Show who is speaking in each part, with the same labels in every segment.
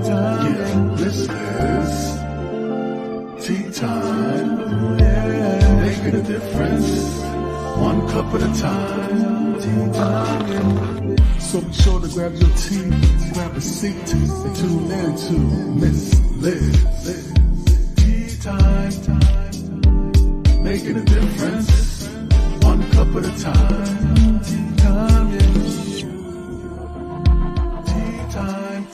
Speaker 1: Yeah, this is tea time. Yeah, making a difference, one cup at a time. Tea time. So be sure to grab your tea, grab a seat, and tune in to Miss Liz. Tea time. Making a difference, one cup at a time. Tea time, yeah. Tea time.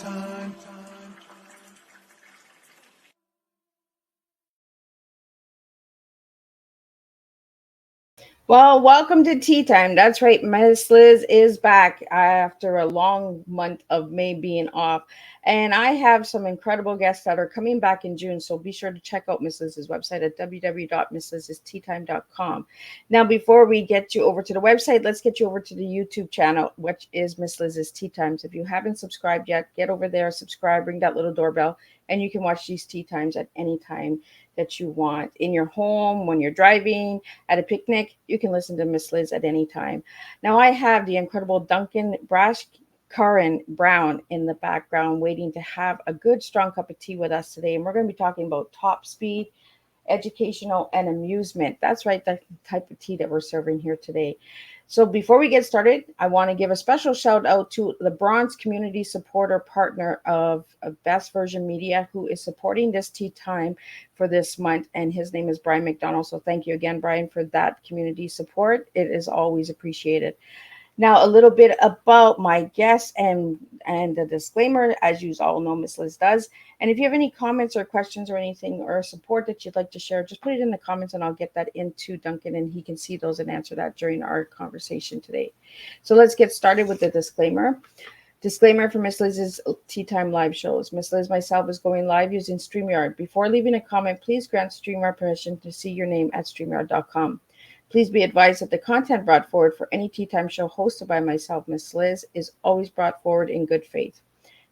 Speaker 2: Well, welcome to Tea Time. That's right, Miss Liz is back after a long month of May being off. And I have some incredible guests that are coming back in June. So be sure to check out Miss Liz's website at www.misslizsteatime.com. Now, before we get you over to the website, let's get you over to the YouTube channel, which is Miss Liz's Tea Times. If you haven't subscribed yet, get over there, subscribe, ring that little doorbell, and you can watch these Tea Times at any time that you want in your home, when you're driving, at a picnic. You can listen to Miss Liz at any time. Now, I have the incredible Duncan Bhaskaran Brown in the background waiting to have a good, strong cup of tea with us today. And we're going to be talking about top speed, educational, and amusement. That's right, the type of tea that we're serving here today. So before we get started, I want to give a special shout out to the Bronze Community Supporter Partner of Best Version Media, who is supporting this tea time for this month, and his name is Brian McDonald. So thank you again, Brian, for that community support. It is always appreciated. Now, a little bit about my guests and the disclaimer, as you all know, Miss Liz does. And if you have any comments or questions or anything or support that you'd like to share, just put it in the comments and I'll get that into Duncan and he can see those and answer that during our conversation today. So let's get started with the disclaimer. Disclaimer for Miss Liz's Tea Time live shows. Miss Liz myself is going live using StreamYard. Before leaving a comment, please grant StreamYard permission to see your name at StreamYard.com. Please be advised that the content brought forward for any Tea Time show hosted by myself, Miss Liz, is always brought forward in good faith.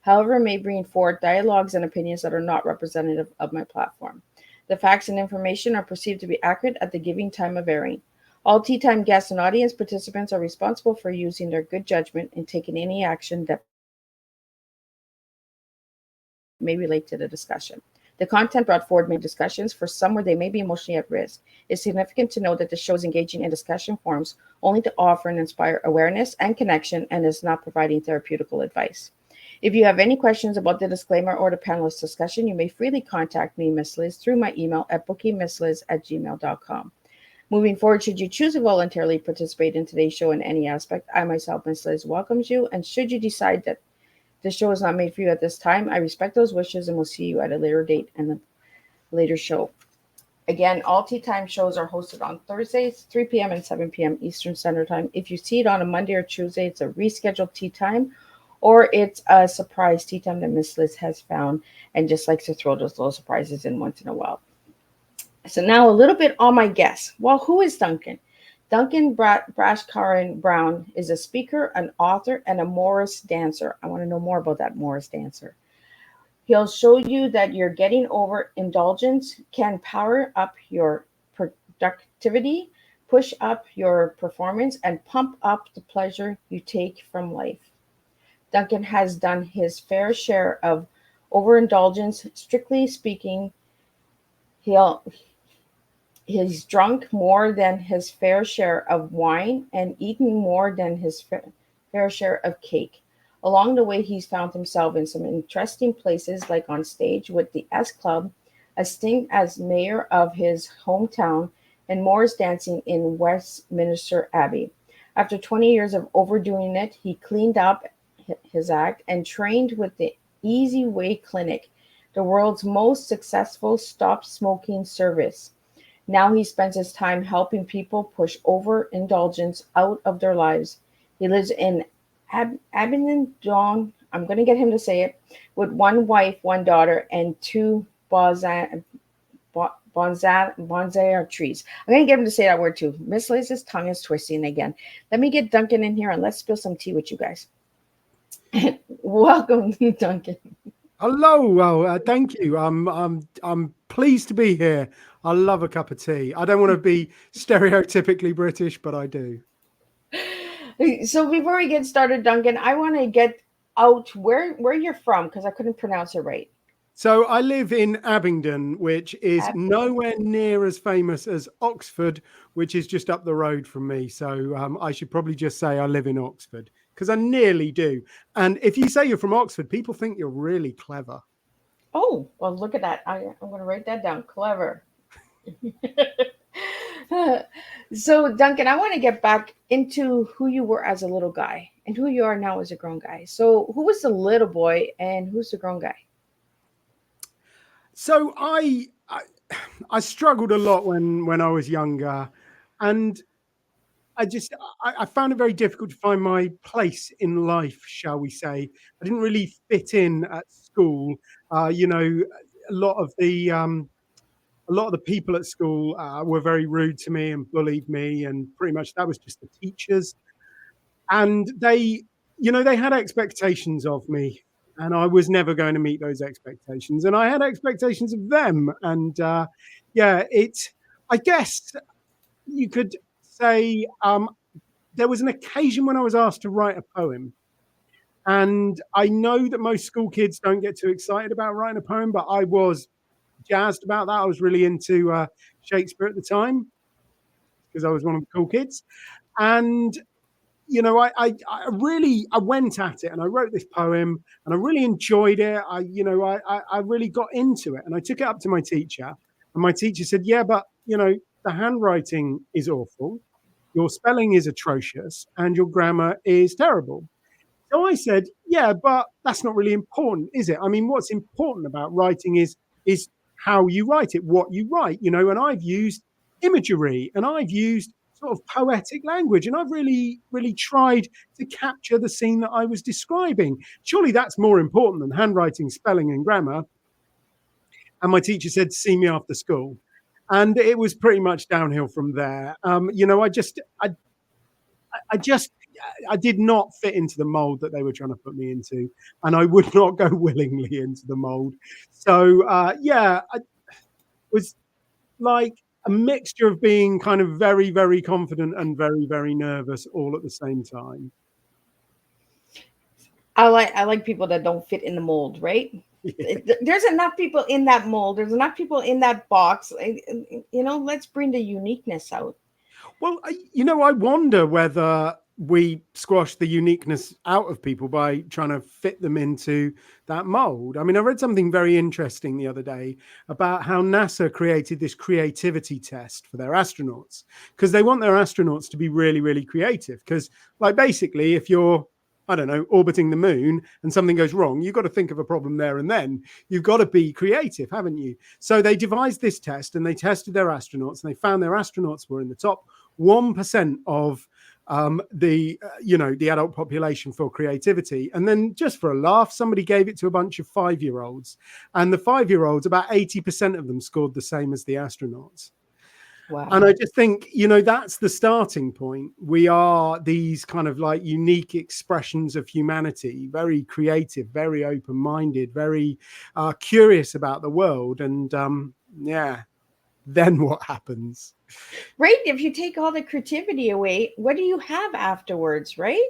Speaker 2: However, it may bring forward dialogues and opinions that are not representative of my platform. The facts and information are perceived to be accurate at the giving time of airing. All Tea Time guests and audience participants are responsible for using their good judgment and taking any action that may relate to the discussion. The content brought forward may be discussions for some where they may be emotionally at risk. It's significant to note that the show is engaging in discussion forums only to offer and inspire awareness and connection and is not providing therapeutical advice. If you have any questions about the disclaimer or the panelist discussion, you may freely contact me, Miss Liz, through my email at bookingmissliz@gmail.com. Moving forward, should you choose to voluntarily participate in today's show in any aspect, I myself, Miss Liz, welcomes you. And should you decide that this show is not made for you at this time, I respect those wishes and will see you at a later date and a later show. Again, all Tea Time shows are hosted on Thursdays, 3 p.m. and 7 p.m. Eastern Standard Time. If you see it on a Monday or Tuesday, it's a rescheduled Tea Time or it's a surprise Tea Time that Miss Liz has found and just likes to throw those little surprises in once in a while. So now a little bit on my guests. Well, who is Duncan? Duncan Bhaskaran Brown is a speaker, an author, and a Morris dancer. I want to know more about that Morris dancer. He'll show you that you're getting over indulgence can power up your productivity, push up your performance, and pump up the pleasure you take from life. Duncan has done his fair share of overindulgence. Strictly speaking, he's drunk more than his fair share of wine and eaten more than his fair share of cake. Along the way, he's found himself in some interesting places, like on stage with the S Club, a stint as mayor of his hometown, and Morris dancing in Westminster Abbey. After 20 years of overdoing it, he cleaned up his act and trained with the Easy Way Clinic, the world's most successful stop smoking service. Now he spends his time helping people push overindulgence out of their lives. He lives in Abingdon, I'm going to get him to say it, with one wife, one daughter, and two bonsai trees. I'm going to get him to say that word too. Miss Liz's tongue is twisting again. Let me get Duncan in here and let's spill some tea with you guys. Welcome, Duncan.
Speaker 3: Hello. Well, thank you. I'm pleased to be here. I love a cup of tea. I don't want to be stereotypically British, but I do.
Speaker 2: So before we get started, Duncan, I want to get out where you're from, because I couldn't pronounce it right.
Speaker 3: So I live in Abingdon, which is
Speaker 2: Abingdon.
Speaker 3: nowhere near as famous as Oxford, which is just up the road from me. So I should probably just say I live in Oxford, because I nearly do. And if you say you're from Oxford, people think you're really clever.
Speaker 2: Oh, well, look at that. I'm going to write that down. Clever. So, Duncan, I want to get back into who you were as a little guy and who you are now as a grown guy. So, who was the little boy and who's the grown guy?
Speaker 3: So I struggled a lot when I was younger, and I found it very difficult to find my place in life, shall we say. I didn't really fit in at school. You know, a lot of the a lot of the people at school were very rude to me and bullied me, and pretty much that was just the teachers. And they had expectations of me, and I was never going to meet those expectations. And I had expectations of them, and yeah, I guess you could say there was an occasion when I was asked to write a poem. And I know that most school kids don't get too excited about writing a poem, but I was jazzed about that. I was really into Shakespeare at the time because I was one of the cool kids. And I went at it and I wrote this poem and I really enjoyed it. I really got into it and I took it up to my teacher, and my teacher said, "Yeah, but the handwriting is awful, your spelling is atrocious, and your grammar is terrible." So I said, "Yeah, but that's not really important, is it? I mean, what's important about writing is how you write it, what you write, and I've used imagery and I've used sort of poetic language, and I've really, really tried to capture the scene that I was describing. Surely that's more important than handwriting, spelling, and grammar." And my teacher said, "See me after school." And it was pretty much downhill from there. I just I did not fit into the mold that they were trying to put me into, and I would not go willingly into the mold. So yeah, I was like a mixture of being kind of very, very confident and very, very nervous all at the same time.
Speaker 2: I like people that don't fit in the mold, right? There's enough people in that mold. There's enough people in that box. Let's bring the uniqueness out.
Speaker 3: Well, I wonder whether we squash the uniqueness out of people by trying to fit them into that mold. I mean, I read something very interesting the other day about how NASA created this creativity test for their astronauts, because they want their astronauts to be really, really creative. Because, like, basically, if you're, I don't know, orbiting the moon and something goes wrong, you've got to think of a problem there and then. You've got to be creative, haven't you? So they devised this test and they tested their astronauts, and they found their astronauts were in the top 1% of the adult population for creativity. And then, just for a laugh, somebody gave it to a bunch of 5-year-olds, and the 5-year-olds, about 80% of them scored the same as the astronauts.
Speaker 2: Wow.
Speaker 3: And I just think, that's the starting point. We are these kind of like unique expressions of humanity, very creative, very open-minded, very curious about the world. And yeah, then what happens?
Speaker 2: Right? If you take all the creativity away, what do you have afterwards, right?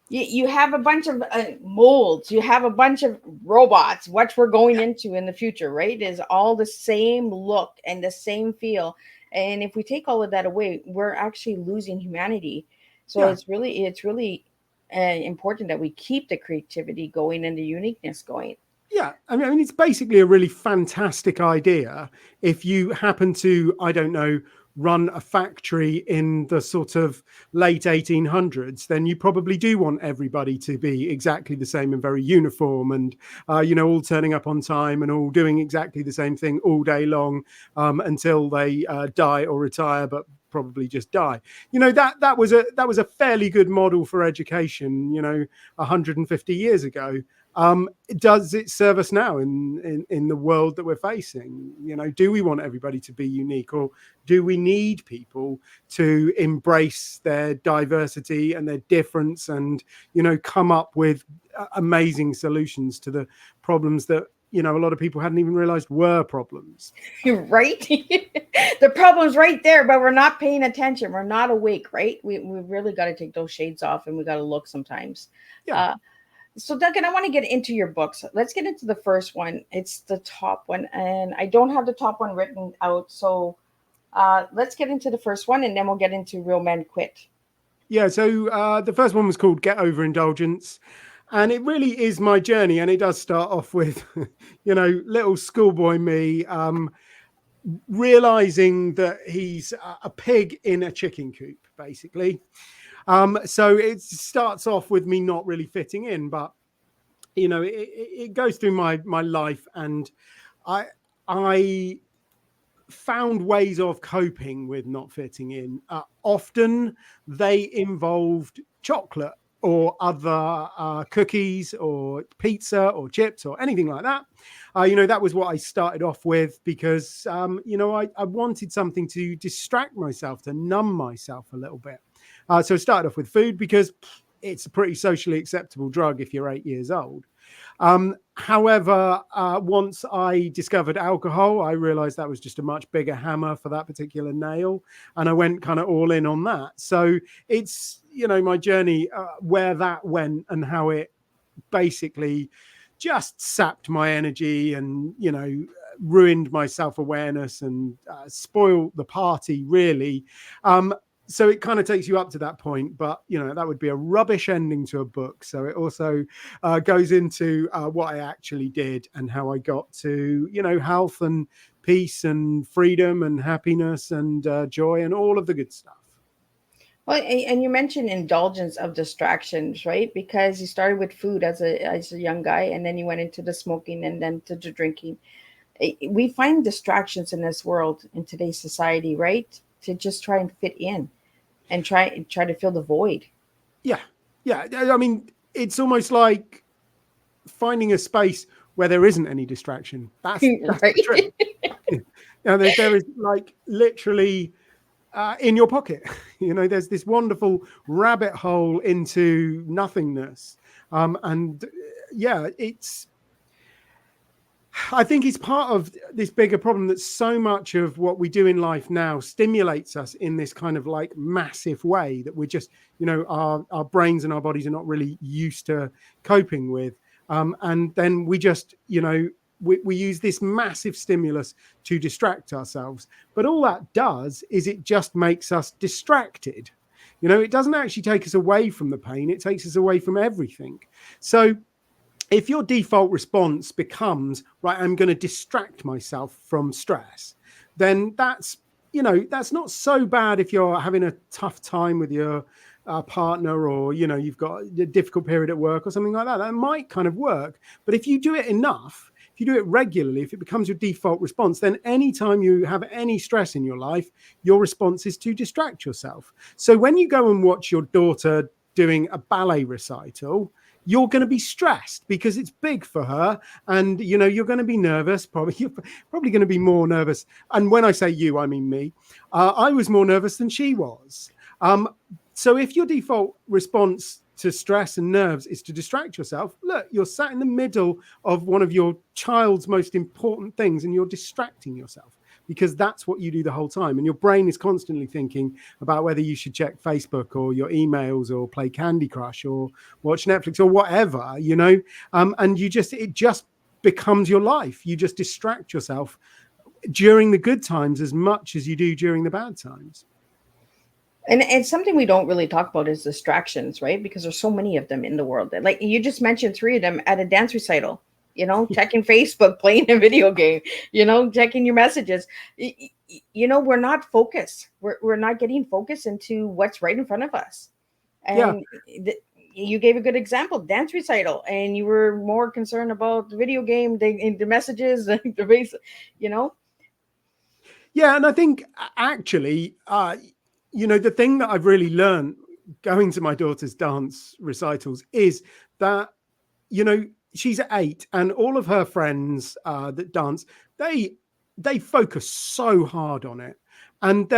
Speaker 2: You have a bunch of molds, you have a bunch of robots, what we're going into in the future, right? Is all the same look and the same feel. And if we take all of that away, we're actually losing humanity. So
Speaker 3: Yeah.
Speaker 2: it's really important that we keep the creativity going and the uniqueness going.
Speaker 3: Yeah, I mean, it's basically a really fantastic idea if you happen to, I don't know, run a factory in the sort of late 1800s. Then you probably do want everybody to be exactly the same and very uniform, and all turning up on time and all doing exactly the same thing all day long until they die or retire, but probably just die. That was a fairly good model for education 150 years ago. Does it serve us now in the world that we're facing? Do we want everybody to be unique, or do we need people to embrace their diversity and their difference and come up with amazing solutions to the problems that a lot of people hadn't even realized were problems?
Speaker 2: You're right. The problem's right there, but we're not paying attention. We're not awake, right? We really got to take those shades off and we got to look sometimes.
Speaker 3: Yeah.
Speaker 2: So, Duncan, I want to get into your books. Let's get into the first one. It's the top one, and I don't have the top one written out. So, let's get into the first one, and then we'll get into Real Men Quit.
Speaker 3: Yeah, so the first one was called Get Over Indulgence. And it really is my journey. And it does start off with, little schoolboy me realizing that he's a pig in a chicken coop, basically. So it starts off with me not really fitting in, but, it goes through my life. And I found ways of coping with not fitting in. Often they involved chocolate or other cookies or pizza or chips or anything like that. That was what I started off with because, I wanted something to distract myself, to numb myself a little bit. So I started off with food because it's a pretty socially acceptable drug if you're 8 years old. However, once I discovered alcohol, I realized that was just a much bigger hammer for that particular nail. And I went kind of all in on that. So it's, my journey, where that went and how it basically just sapped my energy and, ruined my self-awareness and spoiled the party, really. So it kind of takes you up to that point, but that would be a rubbish ending to a book. So it also goes into what I actually did and how I got to health and peace and freedom and happiness and joy and all of the good stuff.
Speaker 2: Well, and you mentioned indulgence of distractions, right? Because you started with food as a young guy, and then you went into the smoking and then to the drinking. We find distractions in this world, in today's society, right? To just try and fit in and try to fill the void.
Speaker 3: Yeah. I mean, it's almost like finding a space where there isn't any distraction. That's
Speaker 2: Right?
Speaker 3: the trick. There is like literally in your pocket. There's this wonderful rabbit hole into nothingness. I think it's part of this bigger problem that so much of what we do in life now stimulates us in this kind of like massive way that we're just, our brains and our bodies are not really used to coping with. And then we just, we use this massive stimulus to distract ourselves. But all that does is it just makes us distracted. It doesn't actually take us away from the pain. It takes us away from everything. So if your default response becomes, right, I'm going to distract myself from stress, then that's not so bad if you're having a tough time with your partner or, you've got a difficult period at work or something like that. That might kind of work. But if you do it enough, if you do it regularly, if it becomes your default response, then anytime you have any stress in your life, your response is to distract yourself. So when you go and watch your daughter doing a ballet recital, you're going to be stressed because it's big for her, and you're going to be nervous. You're probably going to be more nervous. And when I say you, I mean me. I was more nervous than she was. So if your default response to stress and nerves is to distract yourself, look, you're sat in the middle of one of your child's most important things, and you're distracting yourself. Because that's what you do the whole time. And your brain is constantly thinking about whether you should check Facebook or your emails or play Candy Crush or watch Netflix or whatever, and it just becomes your life. You just distract yourself during the good times as much as you do during the bad times.
Speaker 2: And something we don't really talk about is distractions, right? Because there's so many of them in the world. Like you just mentioned 3 of them at a dance recital. Checking Facebook, playing a video game, checking your messages. We're not focused. We're not getting focused into what's right in front of us. And you gave a good example, dance recital, and you were more concerned about the video game, the messages, the base,
Speaker 3: Yeah, and I think actually, the thing that I've really learned going to my daughter's dance recitals is that, she's 8 and all of her friends that dance, they focus so hard on it, and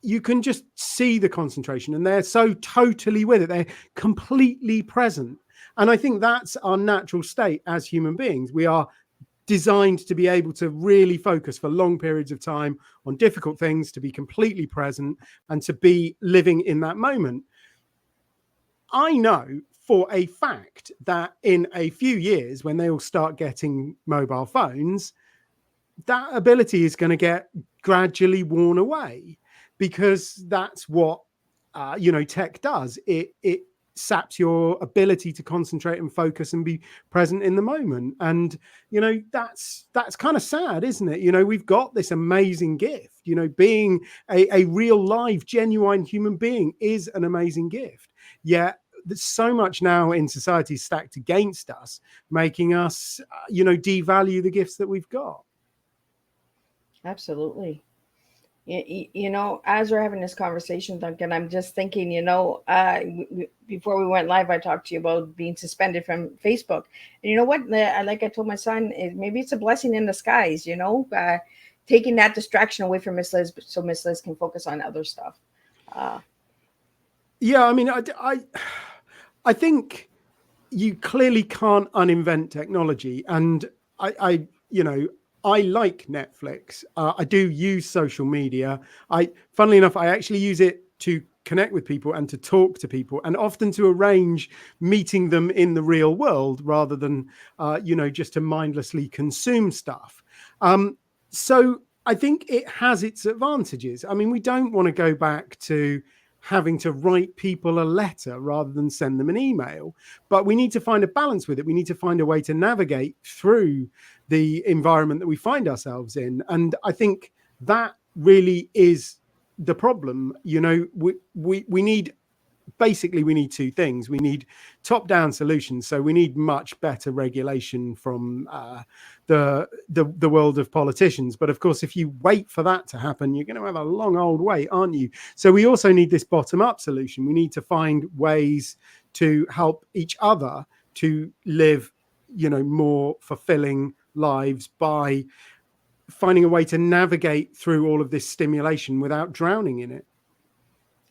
Speaker 3: you can just see the concentration, and they're so totally with it. They're completely present. And I think that's our natural state as human beings. We are designed to be able to really focus for long periods of time on difficult things, to be completely present and to be living in that moment. I know for a fact that in a few years, when they all start getting mobile phones, that ability is going to get gradually worn away, because that's what tech does. It saps your ability to concentrate and focus and be present in the moment. And that's kind of sad, isn't it? We've got this amazing gift. Being a real live genuine human being is an amazing gift, yet there's so much now in society stacked against us, making us devalue the gifts that we've got.
Speaker 2: Absolutely. As we're having this conversation, Duncan, I'm just thinking, before we went live, I talked to you about being suspended from Facebook. And you know what? Like I told my son, maybe it's a blessing in disguise, taking that distraction away from Miss Liz, so Miss Liz can focus on other stuff.
Speaker 3: Yeah, I mean, I think you clearly can't uninvent technology. And I like Netflix. I do use social media. Funnily enough, I actually use it to connect with people and to talk to people, and often to arrange meeting them in the real world rather than, just to mindlessly consume stuff. So I think it has its advantages. I mean, we don't want to go back to having to write people a letter rather than send them an email, but we need to find a balance with it. We need to find a way to navigate through the environment that we find ourselves in. And I think that really is the problem. We need two things. We need top-down solutions. So we need much better regulation from the world of politicians. But of course, if you wait for that to happen, you're going to have a long old wait, aren't you? So we also need this bottom-up solution. We need to find ways to help each other to live, more fulfilling lives by finding a way to navigate through all of this stimulation without drowning in it.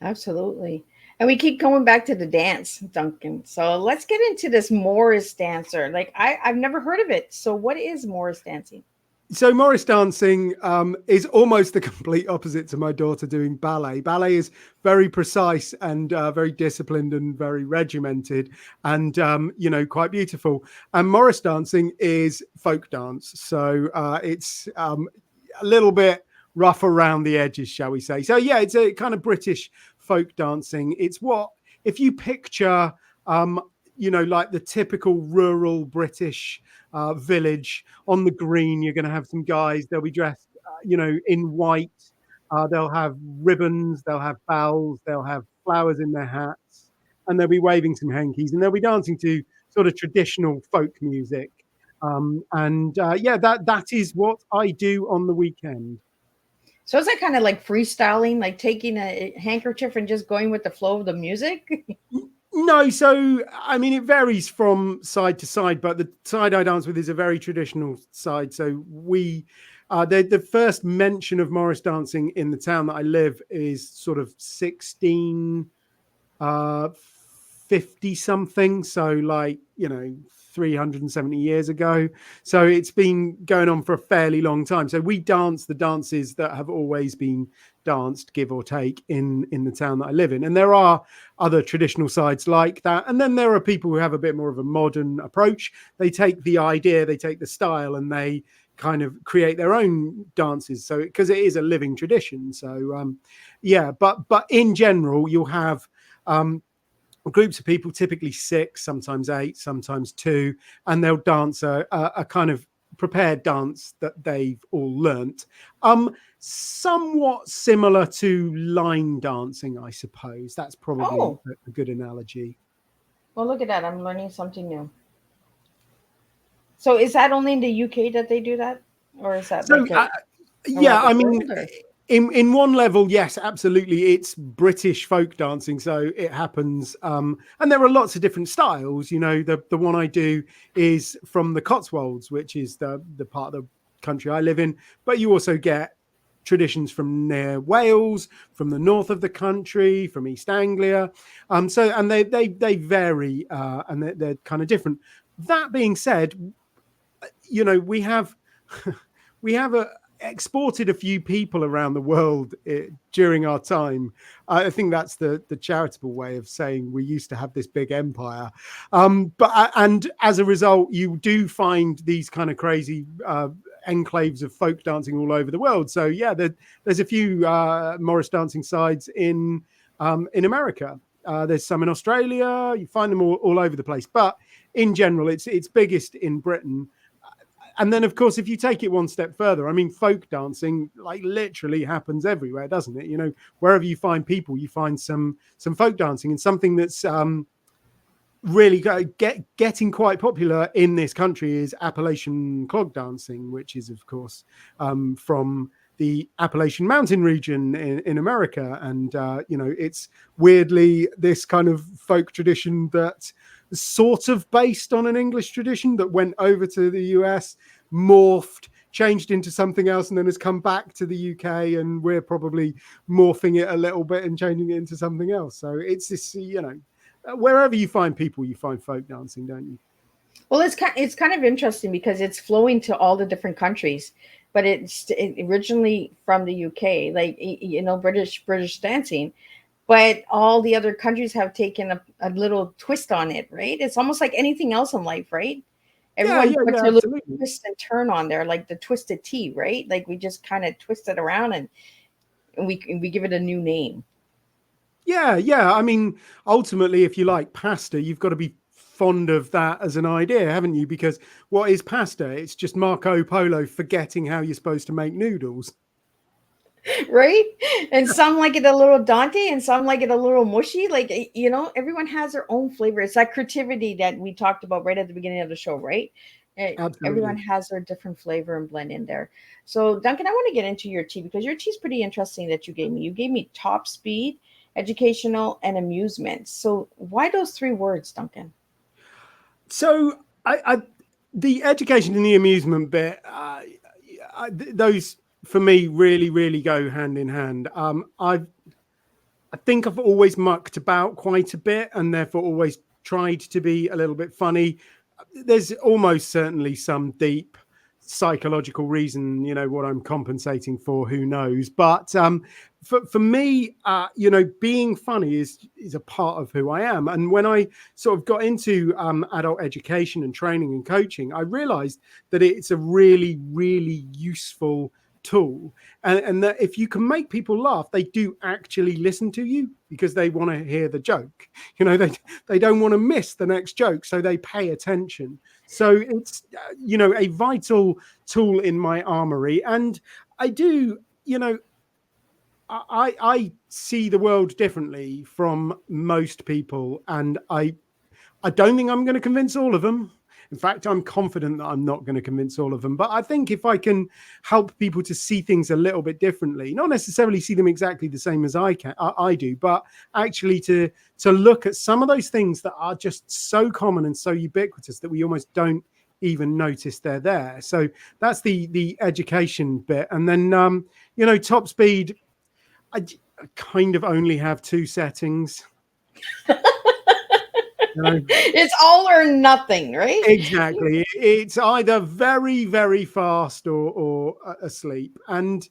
Speaker 2: Absolutely. And we keep going back to the dance, Duncan. So let's get into this Morris dancer. Like I've never heard of it. So what is Morris dancing?
Speaker 3: So Morris dancing is almost the complete opposite to my daughter doing ballet. Ballet is very precise and very disciplined and very regimented and, quite beautiful. And Morris dancing is folk dance. So it's a little bit rough around the edges, shall we say. So, yeah, it's a kind of British folk dancing. It's what, if you picture, like the typical rural British village on the green, you're going to have some guys, they'll be dressed, in white. They'll have ribbons, they'll have bells, they'll have flowers in their hats, and they'll be waving some hankies, and they'll be dancing to sort of traditional folk music. That is what I do on the weekend.
Speaker 2: So is that kind of like freestyling, like taking a handkerchief and just going with the flow of the music?
Speaker 3: No, so I mean, it varies from side to side, but the side I dance with is a very traditional side. So the first mention of Morris dancing in the town that I live is sort of 1650 something. So like, 370 years ago. So it's been going on for a fairly long time. So we dance the dances that have always been danced, give or take, in the town that I live in. And there are other traditional sides like that. And then there are people who have a bit more of a modern approach. They take the idea, they take the style, and they kind of create their own dances. So because it is a living tradition. So but in general, you'll have groups of people, typically 6, sometimes 8, sometimes 2, and they'll dance a kind of prepared dance that they've all learnt. Somewhat similar to line dancing, I suppose. That's probably a good analogy.
Speaker 2: Well, look at that. I'm learning something new. So is that only in the UK that they do that? Or is that
Speaker 3: in one level, yes, absolutely. It's British folk dancing, so it happens. And there are lots of different styles. The one I do is from the Cotswolds, which is the part of the country I live in. But you also get traditions from near Wales, from the north of the country, from East Anglia. And they vary, and they're kind of different. That being said, we have exported a few people around the world during our time. I think that's the charitable way of saying we used to have this big empire. And as a result, you do find these kind of crazy enclaves of folk dancing all over the world. So yeah, there's a few Morris dancing sides in America. There's some in Australia. You find them all over the place. But in general, it's biggest in Britain. And then, of course, if you take it one step further, I mean, folk dancing like literally happens everywhere, doesn't it? You know, wherever you find people, you find some folk dancing, and something that's really getting quite popular in this country is Appalachian clog dancing, which is, of course, from the Appalachian Mountain region in America. And, you know, it's weirdly this kind of folk tradition that sort of based on an English tradition that went over to the US, morphed, changed into something else, and then has come back to the UK, and we're probably morphing it a little bit and changing it into something else. So it's this, you know, wherever you find people, you find folk dancing, don't you?
Speaker 2: Well, it's kind of interesting because it's flowing to all the different countries, but it's originally from the UK, like, you know, British dancing. But all the other countries have taken a little twist on it, right? It's almost like anything else in life, right? Everyone puts their little twist and turn on there, like the twisted tea, right? Like we just kind of twist it around and we give it a new name.
Speaker 3: Yeah. I mean, ultimately, if you like pasta, you've got to be fond of that as an idea, haven't you? Because what is pasta? It's just Marco Polo forgetting how you're supposed to make noodles.
Speaker 2: Right? And some like it a little daunting and some like it a little mushy. Like, you know, everyone has their own flavor. It's that creativity that we talked about right at the beginning of the show, right?
Speaker 3: Absolutely.
Speaker 2: Everyone has their different flavor and blend in there. So, Duncan, I want to get into your tea because your tea is pretty interesting that you gave me. You gave me top speed, educational, and amusement. So, why those three words, Duncan?
Speaker 3: So, the education and the amusement bit, those for me really go hand in hand. I think I've always mucked about quite a bit and therefore always tried to be a little bit funny. There's almost certainly some deep psychological reason, you know, what I'm compensating for, who knows. But for me, you know, being funny is a part of who I am. And when I sort of got into adult education and training and coaching, I realized that it's a really useful tool, and that if you can make people laugh, they do actually listen to you because they want to hear the joke. You know, they don't want to miss the next joke, so they pay attention. So it's you know, a vital tool in my armory. And I do, you know, I see the world differently from most people, and I don't think I'm going to convince all of them. In fact, I'm confident that I'm not going to convince all of them. But I think if I can help people to see things a little bit differently, not necessarily see them exactly the same as I do, but actually to look at some of those things that are just so common and so ubiquitous that we almost don't even notice they're there. So that's the education bit. And then, you know, top speed, I kind of only have two settings.
Speaker 2: No. It's all or nothing, right?
Speaker 3: Exactly. It's either very fast or asleep. And,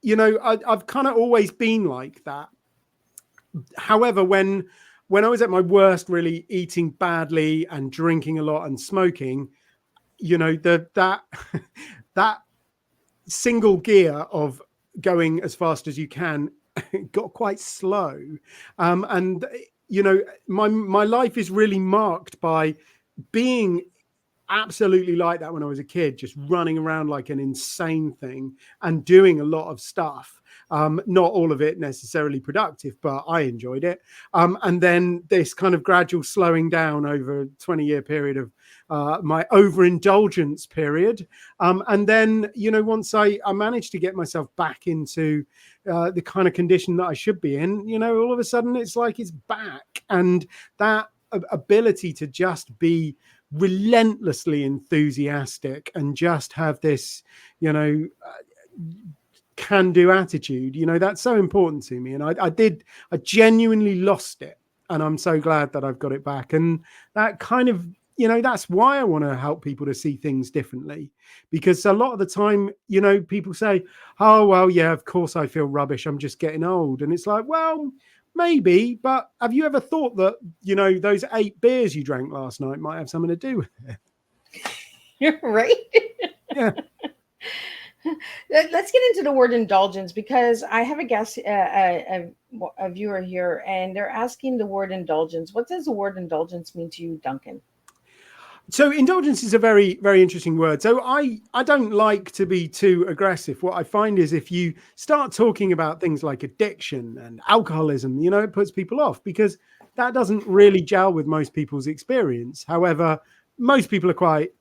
Speaker 3: you know, I've kind of always been like that. However, when I was at my worst, really eating badly and drinking a lot and smoking, you know, that single gear of going as fast as you can got quite slow. And you know, my life is really marked by being absolutely like that when I was a kid, just running around like an insane thing and doing a lot of stuff. Not all of it necessarily productive, but I enjoyed it. And then this kind of gradual slowing down over a 20-year period of my overindulgence period. And then, you know, once I managed to get myself back into the kind of condition that I should be in, you know, all of a sudden it's like it's back. And that ability to just be relentlessly enthusiastic and just have this, you know, can-do attitude, you know, that's so important to me. And I genuinely lost it, and I'm so glad that I've got it back. And that kind of that's why I want to help people to see things differently, because a lot of the time, people say, oh, well, yeah, of course I feel rubbish, I'm just getting old. And it's like, well, maybe, but have you ever thought that, those 8 beers you drank last night might have something to do with it?
Speaker 2: You're right.
Speaker 3: Yeah.
Speaker 2: Let's get into the word indulgence, because I have a guest, a viewer here, and they're asking the word indulgence. What does the word indulgence mean to you, Duncan?
Speaker 3: So indulgence is a very, very interesting word. So I don't like to be too aggressive. What I find is if you start talking about things like addiction and alcoholism, it puts people off, because that doesn't really gel with most people's experience. However, most people are quite,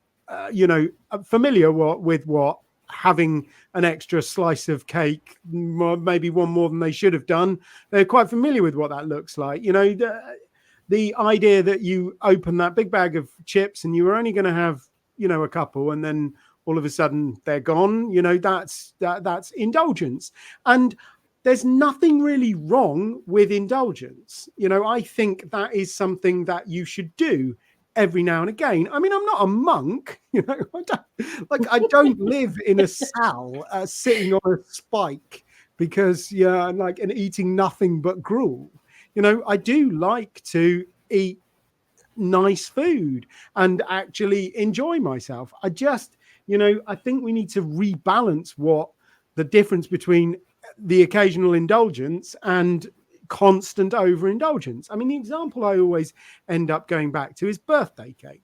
Speaker 3: familiar with what having an extra slice of cake, maybe one more than they should have done. They're quite familiar with what that looks like. The idea that you open that big bag of chips and you were only going to have, a couple, and then all of a sudden they're gone, that's indulgence. And there's nothing really wrong with indulgence. I think that is something that you should do every now and again. I mean, I'm not a monk, I don't live in a cell sitting on a spike because, and eating nothing but gruel. I do like to eat nice food and actually enjoy myself. I just, I think we need to rebalance what the difference between the occasional indulgence and constant overindulgence. I mean, the example I always end up going back to is birthday cake.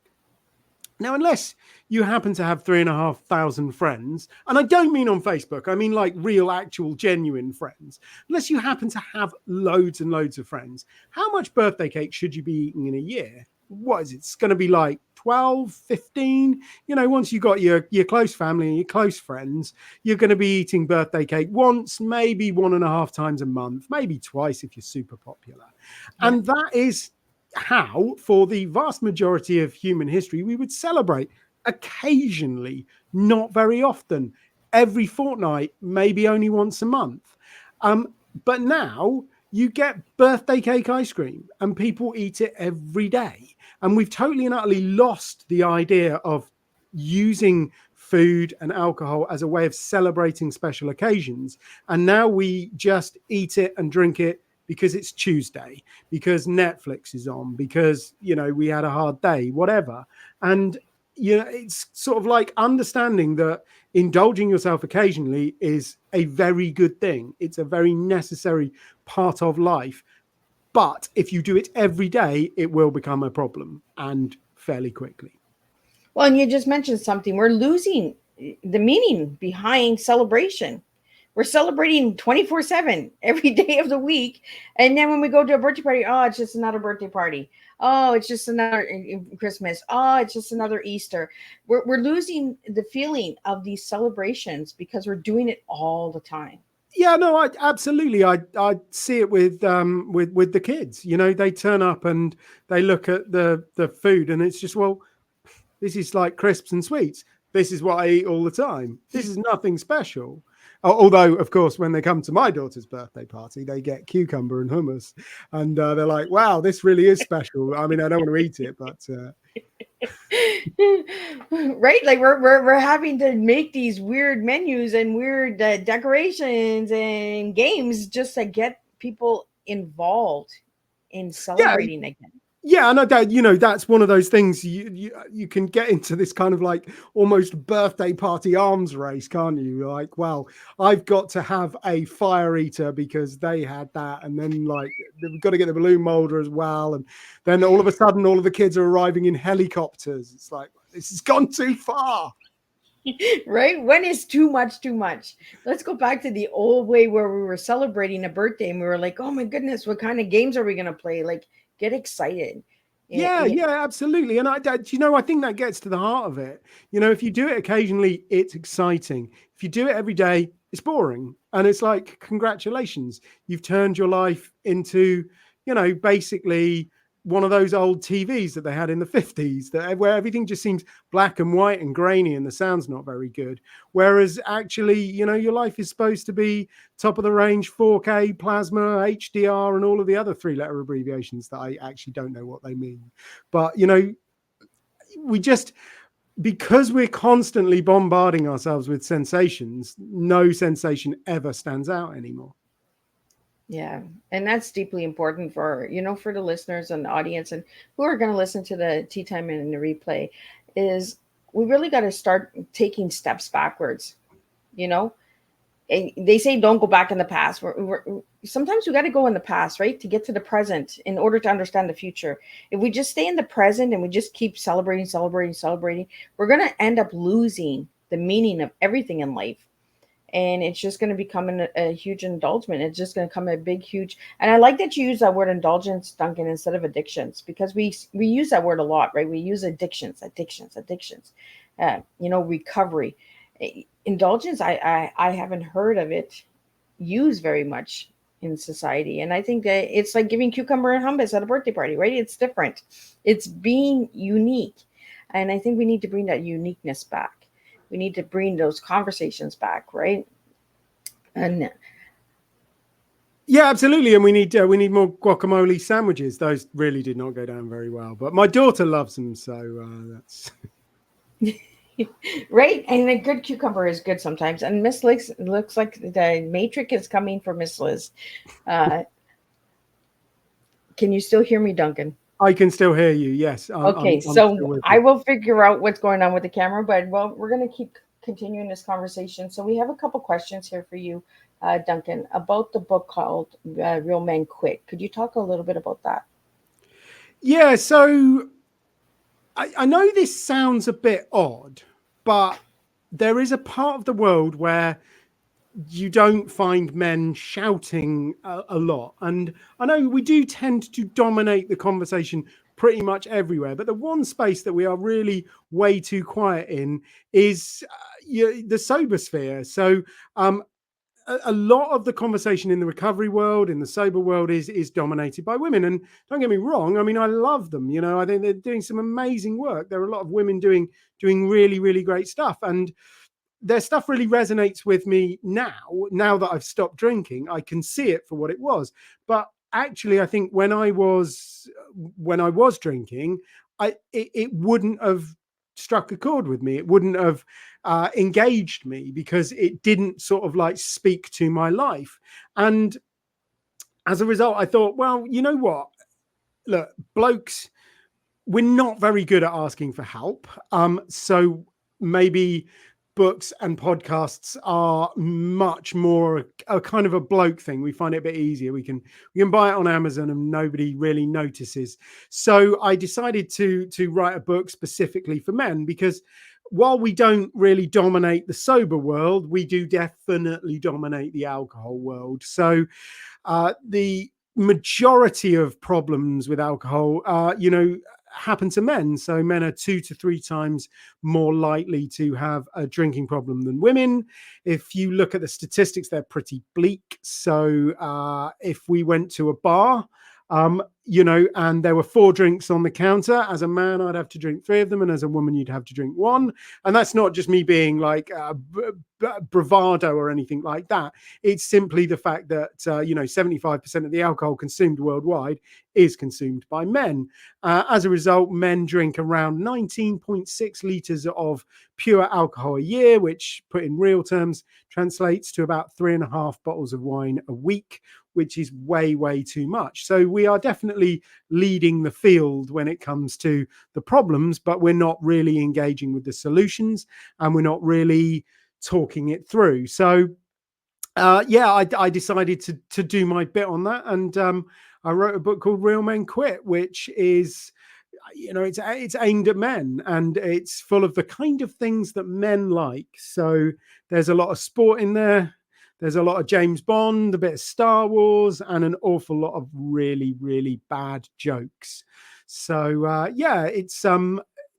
Speaker 3: Now, unless you happen to have 3,500 friends, and I don't mean on Facebook, I mean like real, actual, genuine friends. Unless you happen to have loads and loads of friends, how much birthday cake should you be eating in a year? What is it? It's going to be like 12, 15. Once you got your close family and your close friends, you're going to be eating birthday cake once, maybe 1.5 times a month, maybe twice if you're super popular. Yeah. And that is how, for the vast majority of human history, we would celebrate occasionally, not very often, every fortnight, maybe only once a month. But now you get birthday cake ice cream and people eat it every day. And we've totally and utterly lost the idea of using food and alcohol as a way of celebrating special occasions. And now we just eat it and drink it because it's Tuesday, because Netflix is on, because, we had a hard day, whatever. And, it's sort of like understanding that indulging yourself occasionally is a very good thing. It's a very necessary part of life. But if you do it every day, it will become a problem, and fairly quickly.
Speaker 2: Well, and you just mentioned something. We're losing the meaning behind celebration. We're celebrating 24/7 every day of the week. And then when we go to a birthday party, oh, it's just another birthday party. Oh, it's just another Christmas. Oh, it's just another Easter. We're losing the feeling of these celebrations because we're doing it all the time.
Speaker 3: Yeah, no, I absolutely. I see it with the kids. They turn up and they look at the food and it's just, well, this is like crisps and sweets. This is what I eat all the time. This is nothing special. Although, of course, when they come to my daughter's birthday party, they get cucumber and hummus, and they're like, "Wow, this really is special." I mean, I don't want to eat it, but
Speaker 2: right, like we're having to make these weird menus and weird decorations and games just to get people involved in celebrating again.
Speaker 3: Yeah, and that's one of those things you can get into this kind of like almost birthday party arms race, can't you? Like, well, I've got to have a fire eater because they had that, and then like we've got to get the balloon molder as well, and then all of a sudden all of the kids are arriving in helicopters. It's like, this has gone too far.
Speaker 2: Right? When is too much too much? Let's go back to the old way where we were celebrating a birthday and we were like, oh my goodness, what kind of games are we going to play? Like, get excited.
Speaker 3: Yeah, absolutely. And I think that gets to the heart of it. If you do it occasionally, it's exciting. If you do it every day, it's boring. And it's like, congratulations, you've turned your life into, basically one of those old TVs that they had in the 50s, where everything just seems black and white and grainy and the sound's not very good. Whereas actually, your life is supposed to be top of the range 4K, plasma, HDR, and all of the other 3-letter abbreviations that I actually don't know what they mean. But, we just, because we're constantly bombarding ourselves with sensations, no sensation ever stands out anymore.
Speaker 2: Yeah, and that's deeply important for, for the listeners and the audience and who are going to listen to the tea time and the replay, is we really got to start taking steps backwards. You know, and they say don't go back in the past. Sometimes we got to go in the past, right, to get to the present in order to understand the future. If we just stay in the present and we just keep celebrating, celebrating, celebrating, we're going to end up losing the meaning of everything in life. And it's just going to become a huge indulgence. It's just going to come a big, huge. And I like that you use that word indulgence, Duncan, instead of addictions, because we use that word a lot, right? We use addictions, recovery. Indulgence, I haven't heard of it used very much in society. And I think that it's like giving cucumber and hummus at a birthday party, right? It's different. It's being unique. And I think we need to bring that uniqueness back. We need to bring those conversations back, right? And
Speaker 3: yeah, absolutely. And we need more guacamole sandwiches. Those really did not go down very well, but my daughter loves them, so that's
Speaker 2: right. And a good cucumber is good sometimes. And Miss Liz looks like the matrix is coming for Miss Liz. Can you still hear me, Duncan?
Speaker 3: I can still hear you. Yes.
Speaker 2: Okay, so I will figure out what's going on with the camera, but we're going to keep continuing this conversation. So we have a couple questions here for you, Duncan, about the book called Real Men Quit. Could you talk a little bit about that?
Speaker 3: Yeah. So I know this sounds a bit odd, but there is a part of the world where you don't find men shouting a lot. And I know we do tend to dominate the conversation pretty much everywhere, but the one space that we are really way too quiet in is the sober sphere. So a lot of the conversation in the recovery world, in the sober world, is dominated by women. And don't get me wrong, I mean, I love them. I think they're doing some amazing work. There are a lot of women doing really, really great stuff. And their stuff really resonates with me now that I've stopped drinking. I can see it for what it was. But actually, I think when I was drinking, it wouldn't have struck a chord with me. It wouldn't have engaged me because it didn't sort of like speak to my life. And as a result, I thought, well, you know what? Look, blokes, we're not very good at asking for help. So maybe books and podcasts are much more a kind of a bloke thing. We find it a bit easier. We can buy it on Amazon and nobody really notices. So I decided to write a book specifically for men, because while we don't really dominate the sober world, we do definitely dominate the alcohol world. So the majority of problems with alcohol, happen to men. So men are 2 to 3 times more likely to have a drinking problem than women. If you look at the statistics, they're pretty bleak. So if we went to a bar, and there were 4 drinks on the counter, as a man, I'd have to drink 3 of them. And as a woman, you'd have to drink 1. And that's not just me being like bravado or anything like that. It's simply the fact that, 75% of the alcohol consumed worldwide is consumed by men. As a result, men drink around 19.6 litres of pure alcohol a year, which put in real terms translates to about 3.5 bottles of wine a week, which is way, way too much. So we are definitely leading the field when it comes to the problems, but we're not really engaging with the solutions, and we're not really talking it through. So I decided to do my bit on that, and I wrote a book called Real Men Quit, which is, it's aimed at men, and it's full of the kind of things that men like. So there's a lot of sport in there. There's a lot of James Bond, a bit of Star Wars, and an awful lot of really, really bad jokes. So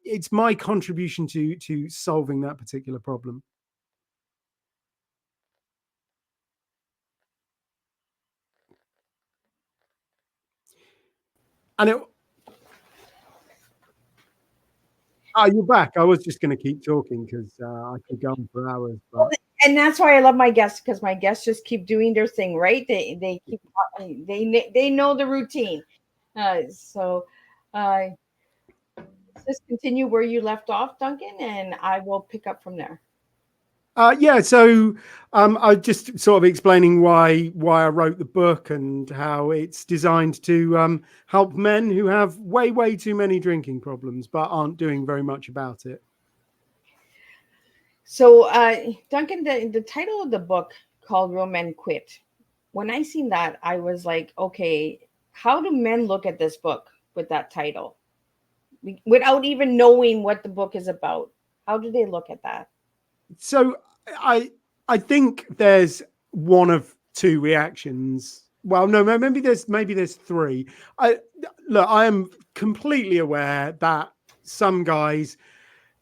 Speaker 3: it's my contribution to solving that particular problem. And you're back. I was just going to keep talking because I could go on for hours. But...
Speaker 2: And that's why I love my guests, because my guests just keep doing their thing, right? They keep they know the routine. So let's just continue where you left off, Duncan, and I will pick up from there.
Speaker 3: So I just sort of explaining why I wrote the book and how it's designed to help men who have way too many drinking problems but aren't doing very much about it.
Speaker 2: So, Duncan, the title of the book called "Real Men Quit." When I seen that, I was like, okay, how do men look at this book with that title without even knowing what the book is about? How do they look at that?
Speaker 3: So I think there's one of two reactions. Well, no, maybe there's three. I am completely aware that some guys,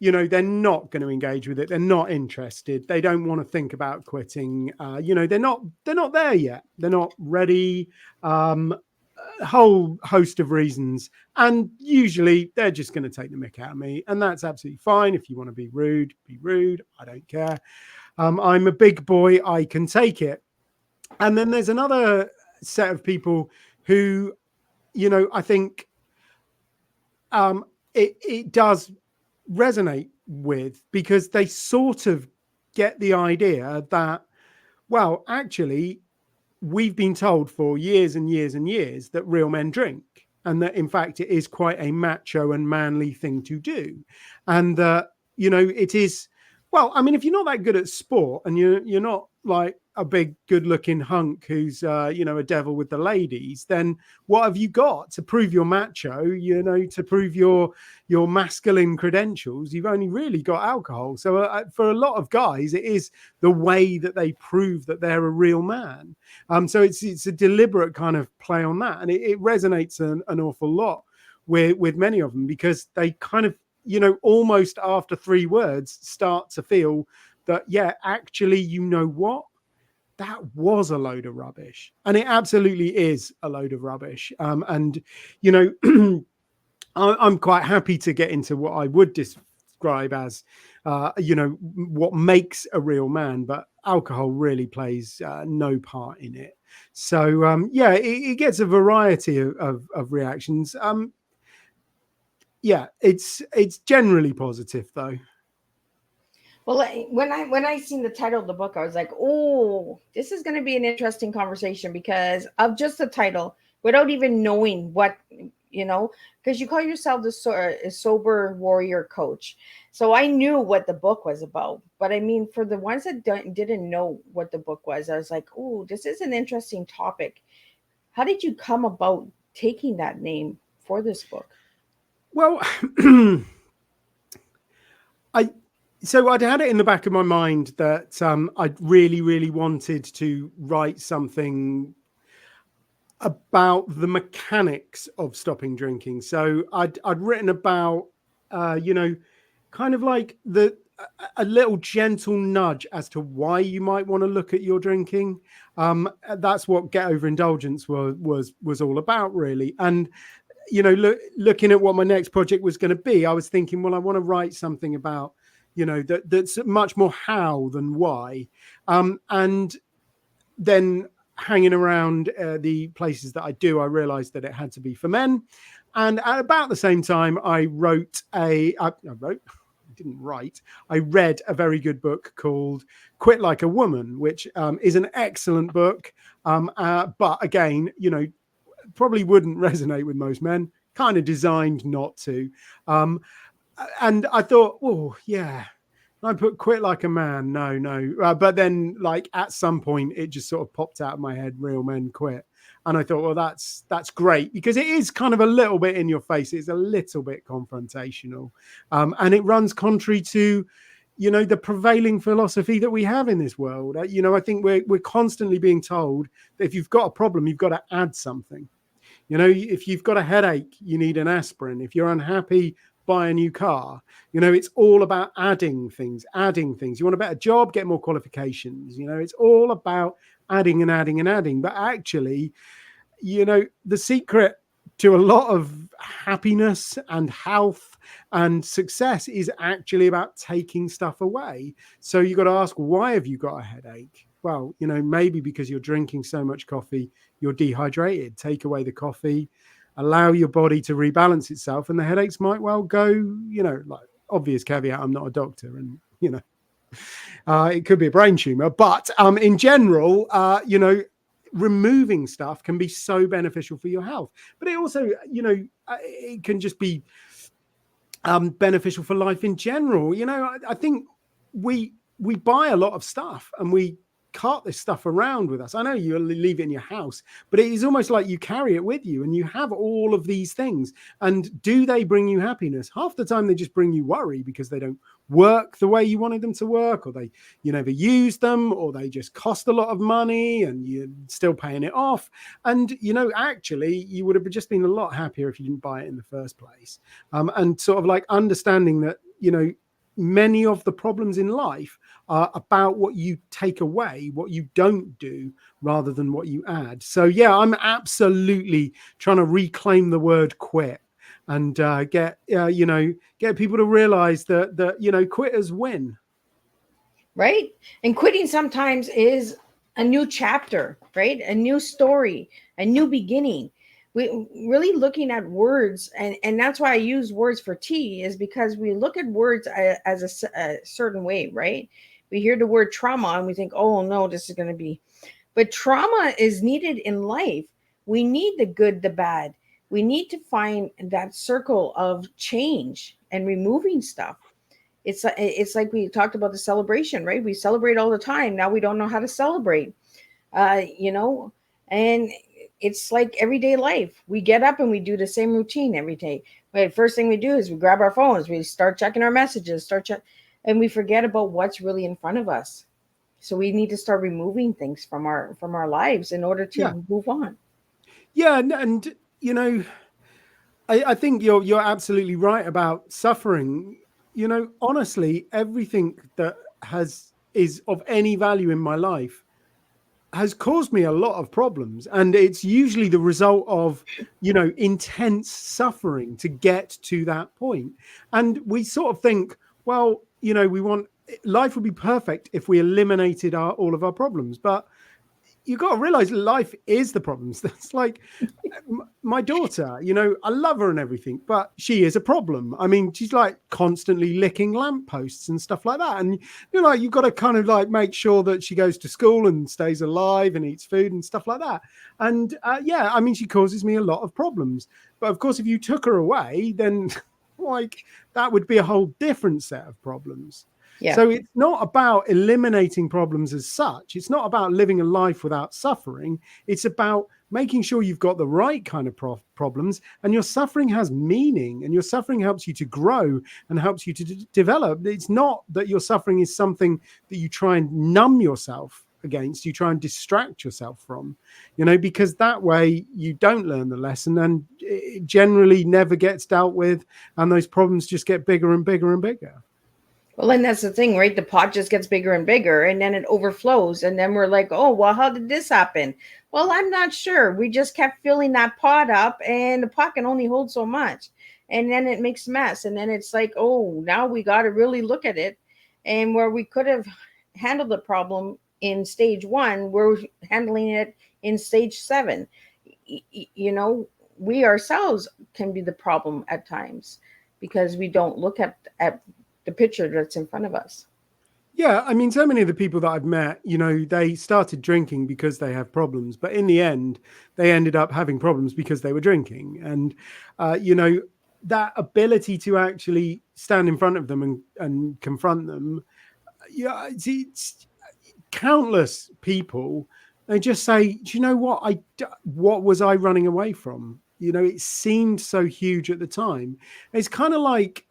Speaker 3: they're not going to engage with it. They're not interested. They don't want to think about quitting. They're not there yet. They're not ready. A whole host of reasons, and usually they're just going to take the mick out of me, and that's absolutely fine. If you want to be rude, I don't care. I'm a big boy, I can take it. And then there's another set of people who, I think it does resonate with, because they sort of get the idea that, well, actually, we've been told for years and years and years that real men drink, and that in fact it is quite a macho and manly thing to do, and that it is. Well, I mean, if you're not that good at sport and you're not like a big good looking hunk who's a devil with the ladies, then what have you got to prove you're macho? To prove your masculine credentials, you've only really got alcohol. So for a lot of guys, it is the way that they prove that they're a real man. So it's a deliberate kind of play on that, and it resonates an awful lot with many of them, because they kind of, almost after 3 words start to feel that, yeah, actually, what? That was a load of rubbish. And it absolutely is a load of rubbish. And I'm quite happy to get into what I would describe as, what makes a real man, but alcohol really plays no part in it. So, it gets a variety of reactions. It's generally positive, though.
Speaker 2: Well, when I seen the title of the book, I was like, "Oh, this is going to be an interesting conversation because of just the title, without even knowing what because you call yourself the sober warrior coach." So I knew what the book was about, but I mean, for the ones that didn't know what the book was, I was like, "Oh, this is an interesting topic." How did you come about taking that name for this book?
Speaker 3: Well, I'd had it in the back of my mind that I really wanted to write something about the mechanics of stopping drinking. So I'd written about, kind of like a little gentle nudge as to why you might want to look at your drinking. That's what Get Over Indulgence was all about, really. And looking at what my next project was going to be, I was thinking, well, I want to write something about, that's much more how than why. And then hanging around the places that I do, I realized that it had to be for men. And at about the same time, I read a very good book called Quit Like a Woman, which is an excellent book. But again, probably wouldn't resonate with most men, kind of designed not to. And I thought, oh, yeah, I put Quit Like a Man. No. But then, like, at some point, it just sort of popped out of my head, Real Men Quit. And I thought, well, that's great, because it is kind of a little bit in your face. It's a little bit confrontational. And it runs contrary to, the prevailing philosophy that we have in this world. I think we're constantly being told that if you've got a problem, you've got to add something. If you've got a headache, you need an aspirin. If you're unhappy, buy a new car. It's all about adding things. You want a better job, get more qualifications. It's all about adding and adding and adding. But actually, the secret to a lot of happiness and health and success is actually about taking stuff away. So you got to ask, why have you got a headache? Well, maybe because you're drinking so much coffee, you're dehydrated. Take away the coffee. allow your body to rebalance itself, and the headaches might well go, like, obvious caveat, I'm not a doctor, and it could be a brain tumor, but in general, removing stuff can be so beneficial for your health. But it also, it can just be beneficial for life in general. I think we buy a lot of stuff and we cart this stuff around with us. I know you leave it in your house, but it is almost like you carry it with you, and you have all of these things. And do they bring you happiness? Half the time they just bring you worry, because they don't work the way you wanted them to work, or you never use them, or they just cost a lot of money and you're still paying it off. And actually you would have just been a lot happier if you didn't buy it in the first place. And sort of like understanding that many of the problems in life are about what you take away, what you don't do, rather than what you add. So yeah, I'm absolutely trying to reclaim the word quit, and get people to realize that quitters win.
Speaker 2: Right? And quitting sometimes is a new chapter, right? A new story, a new beginning. We really looking at words, and that's why I use words for tea, is because we look at words as a certain way, right? We hear the word trauma and we think, oh no, this is going to be, but trauma is needed in life. We need the good, the bad. We need to find that circle of change and removing stuff. It's like we talked about the celebration, right? We celebrate all the time. Now we don't know how to celebrate, and it's like everyday life. We get up and we do the same routine every day. But first thing we do is we grab our phones, we start checking our messages, and we forget about what's really in front of us. So we need to start removing things from our lives in order to move on.
Speaker 3: Yeah, and I think you're absolutely right about suffering. Honestly, everything that is of any value in my life has caused me a lot of problems, and it's usually the result of intense suffering to get to that point. And we sort of think, well, we want life would be perfect if we eliminated all of our problems, but you got to realize life is the problems. That's like my daughter, I love her and everything, but she is a problem. I mean, she's like constantly licking lampposts and stuff like that. And you've got to kind of like make sure that she goes to school and stays alive and eats food and stuff like that. And I mean, she causes me a lot of problems. But of course, if you took her away, then like that would be a whole different set of problems. Yeah. So it's not about eliminating problems as such. It's not about living a life without suffering. It's about making sure you've got the right kind of problems, and your suffering has meaning, and your suffering helps you to grow and helps you to develop. It's not that your suffering is something that you try and numb yourself against, you try and distract yourself from, because that way you don't learn the lesson, and it generally never gets dealt with, and those problems just get bigger and bigger and bigger.
Speaker 2: Well, and that's the thing, right? The pot just gets bigger and bigger, and then it overflows. And then we're like, oh, well, how did this happen? Well, I'm not sure. We just kept filling that pot up, and the pot can only hold so much. And then it makes a mess. And then it's like, oh, now we got to really look at it. And where we could have handled the problem in stage 1, we're handling it in stage 7. We ourselves can be the problem at times because we don't look at the picture that's in front of us.
Speaker 3: Yeah, I mean, so many of the people that I've met, they started drinking because they have problems, but in the end, they ended up having problems because they were drinking. And, that ability to actually stand in front of them and confront them, it's countless people, they just say, do you know what? What was I running away from? It seemed so huge at the time. It's kind of like,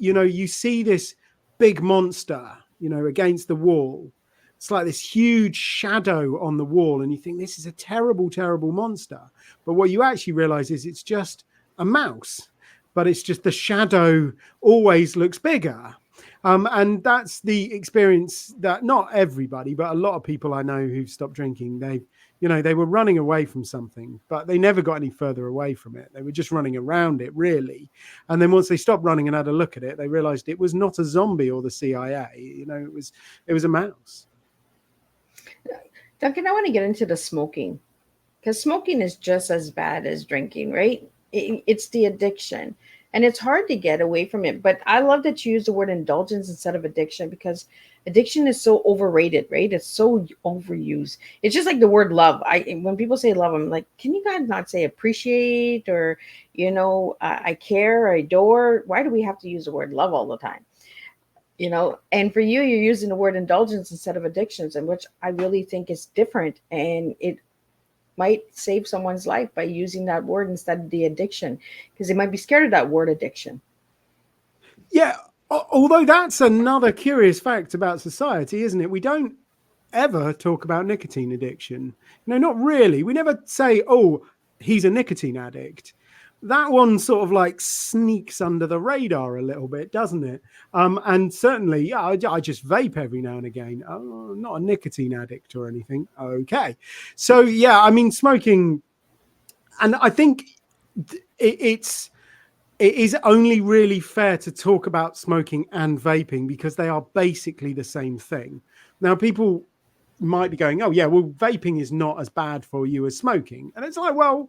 Speaker 3: you see this big monster, against the wall. It's like this huge shadow on the wall. And you think this is a terrible, terrible monster. But what you actually realize is it's just a mouse, but it's just the shadow always looks bigger. And that's the experience that not everybody, but a lot of people I know who've stopped drinking, they were running away from something, but they never got any further away from it. They were just running around it, really. And then once they stopped running and had a look at it, they realized it was not a zombie or the CIA. It was a mouse.
Speaker 2: Duncan, I want to get into the smoking, because smoking is just as bad as drinking, right? it's the addiction, and it's hard to get away from it. But I love that you use the word indulgence instead of addiction, because addiction is so overrated, right? It's so overused. It's just like the word love. When people say love, I'm like, can you guys not say appreciate, or I care, I adore? Why do we have to use the word love all the time? And for you, you're using the word indulgence instead of addictions, and which I really think is different, and it might save someone's life by using that word instead of the addiction, because they might be scared of that word addiction.
Speaker 3: Yeah, although that's another curious fact about society, isn't it? We don't ever talk about nicotine addiction. No, not really. We never say, oh, he's a nicotine addict. That one sort of like sneaks under the radar a little bit, doesn't it? And certainly, yeah, I just vape every now and again. Oh, I'm not a nicotine addict or anything. Okay. So, yeah, I mean, smoking, and I think it is only really fair to talk about smoking and vaping because they are basically the same thing. Now, people might be going, oh, yeah, well, vaping is not as bad for you as smoking. And it's like, well,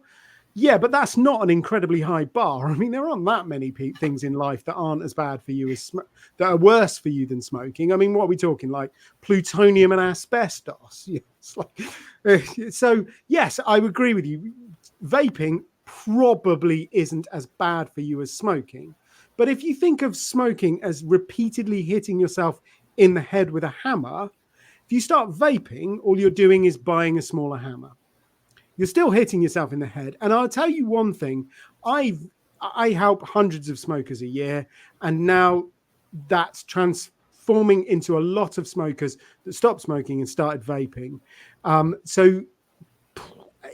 Speaker 3: yeah, but that's not an incredibly high bar. I mean, there aren't that many things in life that aren't as bad for you as that are worse for you than smoking. I mean, what are we talking, like plutonium and asbestos? Yeah, it's like, so, yes, I would agree with you. Vaping probably isn't as bad for you as smoking. But if you think of smoking as repeatedly hitting yourself in the head with a hammer, if you start vaping, all you're doing is buying a smaller hammer. You're still hitting yourself in the head. And I'll tell you one thing, I help hundreds of smokers a year, and now that's transforming into a lot of smokers that stopped smoking and started vaping. So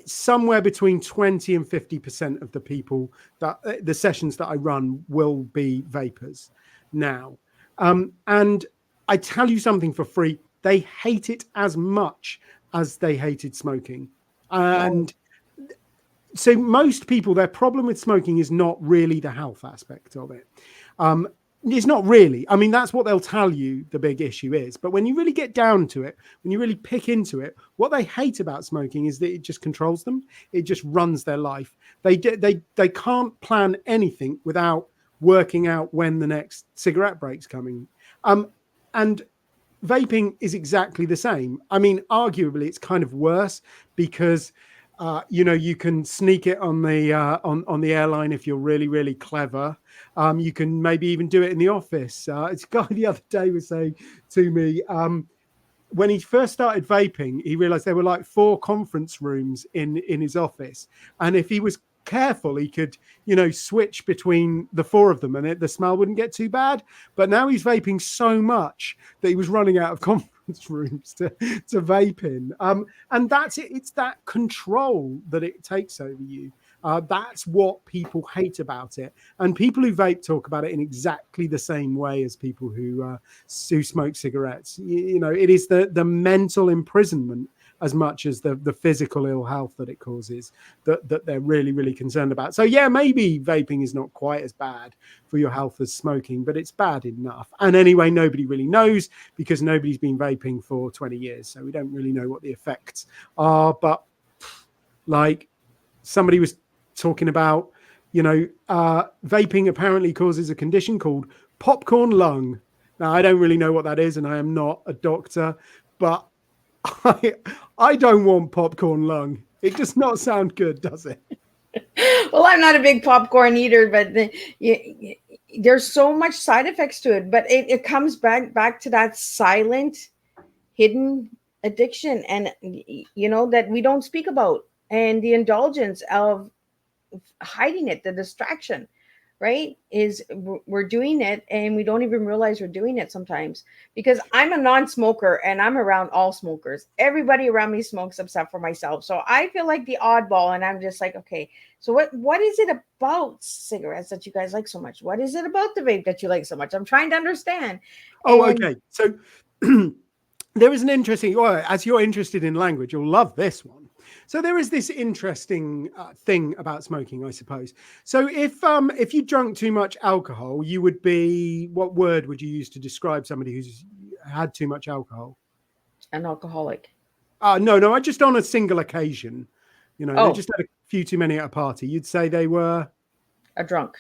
Speaker 3: somewhere between 20 and 50% of the people that the sessions that I run will be vapors now. And I tell you something for free, they hate it as much as they hated smoking. And so most people, their problem with smoking is not really the health aspect of it. It's not really. I mean, that's what they'll tell you the big issue is. But when you really get down to it, when you really pick into it, what they hate about smoking is that it just controls them. It just runs their life. They can't plan anything without working out when the next cigarette break's coming. And vaping is exactly the same. I mean, arguably, it's kind of worse because you can sneak it on the airline if you're really, really clever. You can maybe even do it in the office. It's a guy the other day was saying to me, when he first started vaping, he realized there were like 4 conference rooms in his office, and if he was careful, he could, switch between the 4 of them, and the smell wouldn't get too bad. But now he's vaping so much that he was running out of conference rooms to vape in. And that's it. It's that control that it takes over you. That's what people hate about it. And people who vape talk about it in exactly the same way as people who smoke cigarettes. It is the mental imprisonment as much as the physical ill health that it causes that they're really, really concerned about. So, yeah, maybe vaping is not quite as bad for your health as smoking, but it's bad enough. And anyway, nobody really knows because nobody's been vaping for 20 years. So we don't really know what the effects are. But like somebody was talking about, vaping apparently causes a condition called popcorn lung. Now, I don't really know what that is, and I am not a doctor, but I don't want popcorn lung. It does not sound good, does it?
Speaker 2: Well, I'm not a big popcorn eater, but there's so much side effects to it. But it comes back to that silent, hidden addiction, and that we don't speak about, and the indulgence of hiding it, the distraction. Right, is we're doing it and we don't even realize we're doing it sometimes, because I'm a non-smoker and I'm around all smokers. Everybody around me smokes except for myself, so I feel like the oddball, and I'm just like, okay, so what is it about cigarettes that you guys like so much? What is it about the vape that you like so much? I'm trying to understand.
Speaker 3: Okay, so there is an interesting, as you're interested in language, you'll love this one. So there is this interesting thing about smoking, I suppose. So if you drank too much alcohol, you would be, what word would you use to describe somebody who's had too much alcohol?
Speaker 2: An alcoholic.
Speaker 3: No, just on a single occasion. They just had a few too many at a party. You'd say they were
Speaker 2: A drunk.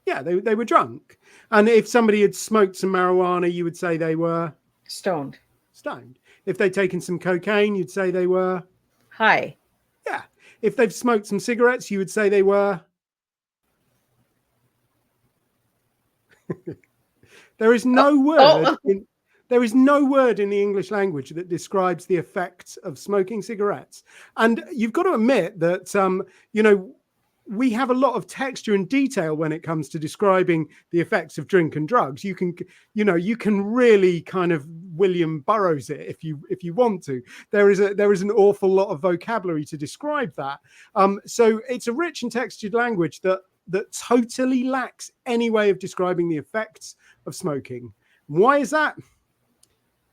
Speaker 3: Yeah, they were drunk. And if somebody had smoked some marijuana, you would say they were
Speaker 2: Stoned.
Speaker 3: stoned. If they'd taken some cocaine, you'd say they were
Speaker 2: High.
Speaker 3: yeah. If they've smoked some cigarettes, you would say they were there is no word in there is no word in the English language that describes the effects of smoking cigarettes. And you've got to admit that we have a lot of texture and detail when it comes to describing the effects of drink and drugs. You can really kind of William Burroughs it if you want to. There is an awful lot of vocabulary to describe that. So it's a rich and textured language that totally lacks any way of describing the effects of smoking. Why is that?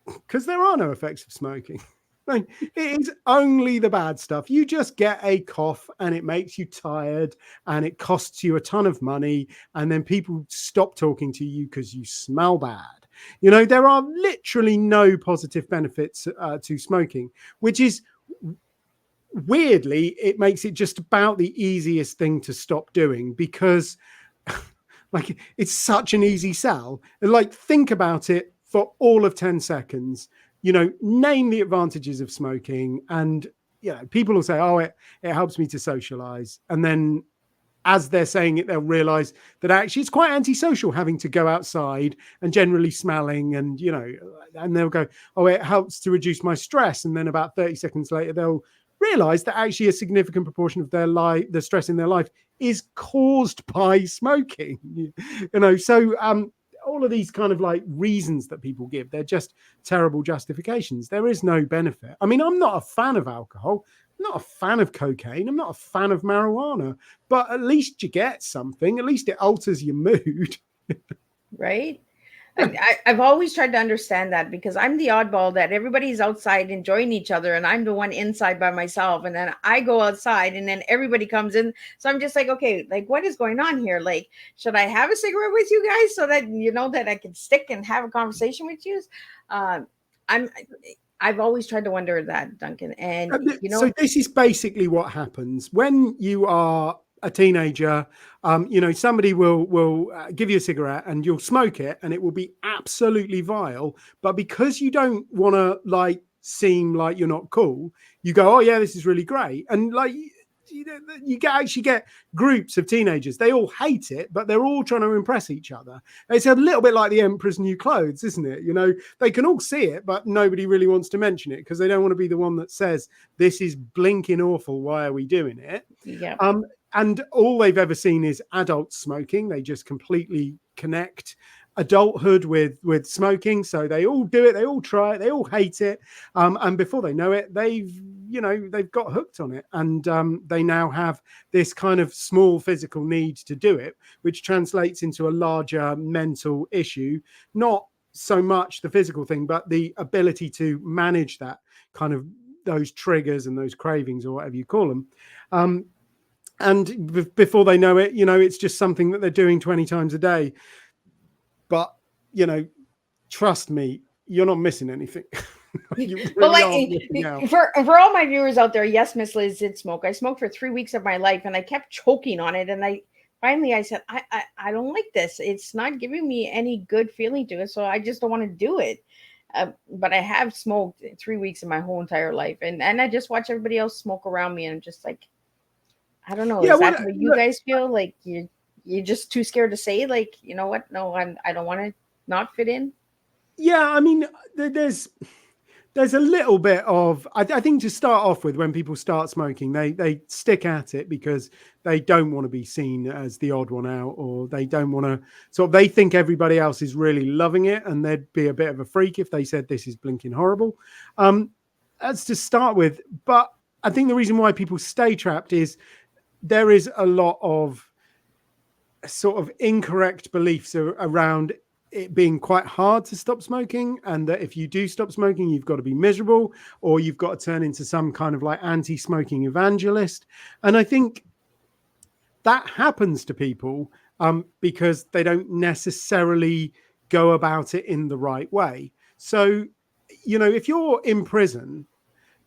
Speaker 3: Because there are no effects of smoking. It is only the bad stuff. You just get a cough and it makes you tired and it costs you a ton of money, and then people stop talking to you because you smell bad. There are literally no positive benefits to smoking, which is weirdly, it makes it just about the easiest thing to stop doing, because like it's such an easy sell. Like, think about it for all of 10 seconds. Name the advantages of smoking, and people will say, oh, it helps me to socialize. And then as they're saying it, they'll realize that actually it's quite antisocial having to go outside and generally smelling, and and they'll go, oh, it helps to reduce my stress. And then about 30 seconds later, they'll realize that actually a significant proportion of their life, the stress in their life, is caused by smoking. So all of these kind of like reasons that people give, they're just terrible justifications. There is no benefit. I mean, I'm not a fan of alcohol. I'm not a fan of cocaine. I'm not a fan of marijuana, but at least you get something. At least it alters your mood.
Speaker 2: Right? I've always tried to understand that, because I'm the oddball that everybody's outside enjoying each other and I'm the one inside by myself. And then I go outside and then everybody comes in. So I'm just like, okay, like, what is going on here? Like, should I have a cigarette with you guys so that that I can stick and have a conversation with you? I've always tried to wonder that, Duncan. And
Speaker 3: so this is basically what happens when you are a teenager. Somebody will give you a cigarette and you'll smoke it and it will be absolutely vile, but because you don't want to seem like you're not cool, you go, oh yeah, this is really great. And you actually get groups of teenagers, they all hate it, but they're all trying to impress each other. It's a little bit like the Emperor's New Clothes, isn't it? They can all see it, but nobody really wants to mention it because they don't want to be the one that says, this is blinking awful, why are we doing it?
Speaker 2: Yeah.
Speaker 3: And all they've ever seen is adults smoking. They just completely connect adulthood with smoking. So they all do it. They all try it. They all hate it. And before they know it, they've got hooked on it. And they now have this kind of small physical need to do it, which translates into a larger mental issue. Not so much the physical thing, but the ability to manage that kind of those triggers and those cravings, or whatever you call them. And before they know it, it's just something that they're doing 20 times a day. But, trust me, you're not missing anything.
Speaker 2: For all my viewers out there, yes, Miss Liz did smoke. I smoked for 3 weeks of my life and I kept choking on it. And I said, I don't like this. It's not giving me any good feeling to it. So I just don't want to do it. But I have smoked 3 weeks of my whole entire life. And I just watch everybody else smoke around me. And I'm just like, I don't know. Is that what you guys feel? Like you're just too scared to say, like, you know what? No, I don't want to not fit in.
Speaker 3: Yeah, I mean, there's a little bit of, I think, to start off with, when people start smoking, they stick at it because they don't want to be seen as the odd one out, or they don't want to they think everybody else is really loving it, and they'd be a bit of a freak if they said this is blinking horrible. That's to start with. But I think the reason why people stay trapped is there is a lot of sort of incorrect beliefs around it being quite hard to stop smoking, and that if you do stop smoking, you've got to be miserable, or you've got to turn into some kind of like anti-smoking evangelist. And I think that happens to people because they don't necessarily go about it in the right way. So, if you're in prison,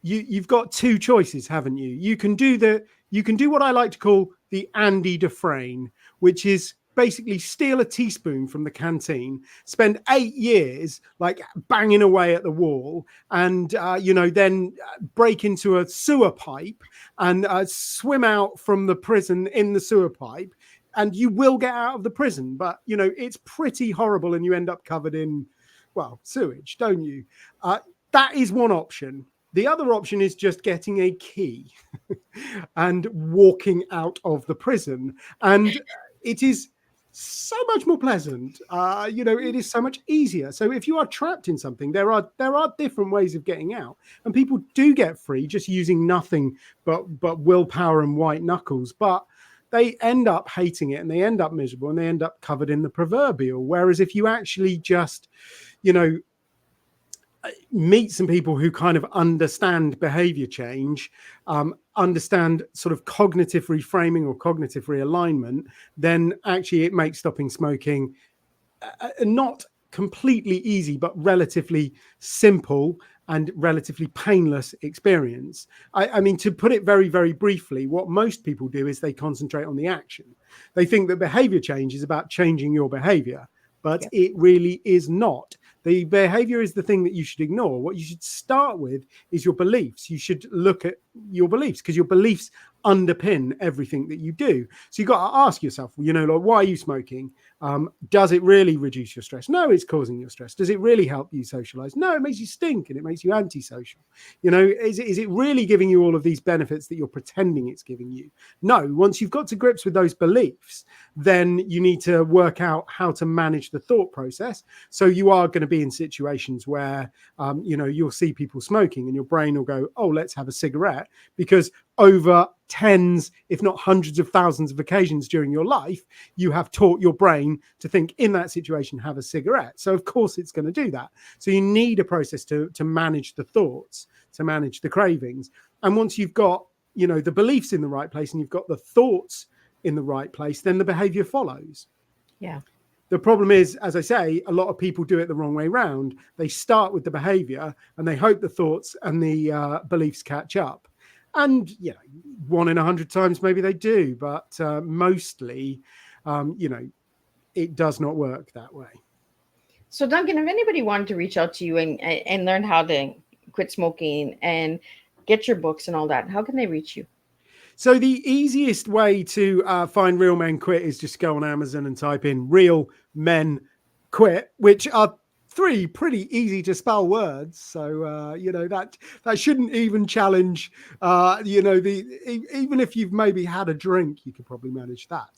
Speaker 3: you've got two choices, haven't you? You can do what I like to call the Andy Dufresne, which is basically steal a teaspoon from the canteen, spend 8 years like banging away at the wall, and then break into a sewer pipe and swim out from the prison in the sewer pipe, and you will get out of the prison. But it's pretty horrible, and you end up covered in, well, sewage, don't you? That is one option. The other option is just getting a key and walking out of the prison, and it is so much more pleasant. It is so much easier. So if you are trapped in something, there are different ways of getting out, and people do get free just using nothing but willpower and white knuckles. But they end up hating it, and they end up miserable, and they end up covered in the proverbial. Whereas if you actually just, meet some people who kind of understand behavior change, understand sort of cognitive reframing or cognitive realignment, then actually it makes stopping smoking not completely easy, but relatively simple and relatively painless experience. I mean, to put it very, very briefly, what most people do is they concentrate on the action. They think that behavior change is about changing your behavior, but it really is not. The behavior is the thing that you should ignore. What you should start with is your beliefs. You should look at your beliefs, because your beliefs underpin everything that you do. So you've got to ask yourself, why are you smoking? Does it really reduce your stress? No, it's causing your stress. Does it really help you socialize? No, it makes you stink and it makes you antisocial. Is it really giving you all of these benefits that you're pretending it's giving you? No. Once you've got to grips with those beliefs, then you need to work out how to manage the thought process. So you are going to be in situations where, you'll see people smoking and your brain will go, oh, let's have a cigarette, because over tens, if not hundreds of thousands of occasions during your life, you have taught your brain to think in that situation, have a cigarette. So of course it's going to do that. So you need a process to manage the thoughts, to manage the cravings. And once you've got, the beliefs in the right place and you've got the thoughts in the right place, then the behavior follows.
Speaker 2: Yeah.
Speaker 3: The problem is, as I say, a lot of people do it the wrong way round. They start with the behavior and they hope the thoughts and the beliefs catch up. And, 1 in 100 times maybe they do, but mostly, it does not work that way.
Speaker 2: So, Duncan, if anybody wanted to reach out to you and learn how to quit smoking and get your books and all that, how can they reach you?
Speaker 3: So the easiest way to find Real Men Quit is just go on Amazon and type in Real Men Quit, which are 3 pretty easy to spell words. So, that shouldn't even challenge, even if you've maybe had a drink, you could probably manage that.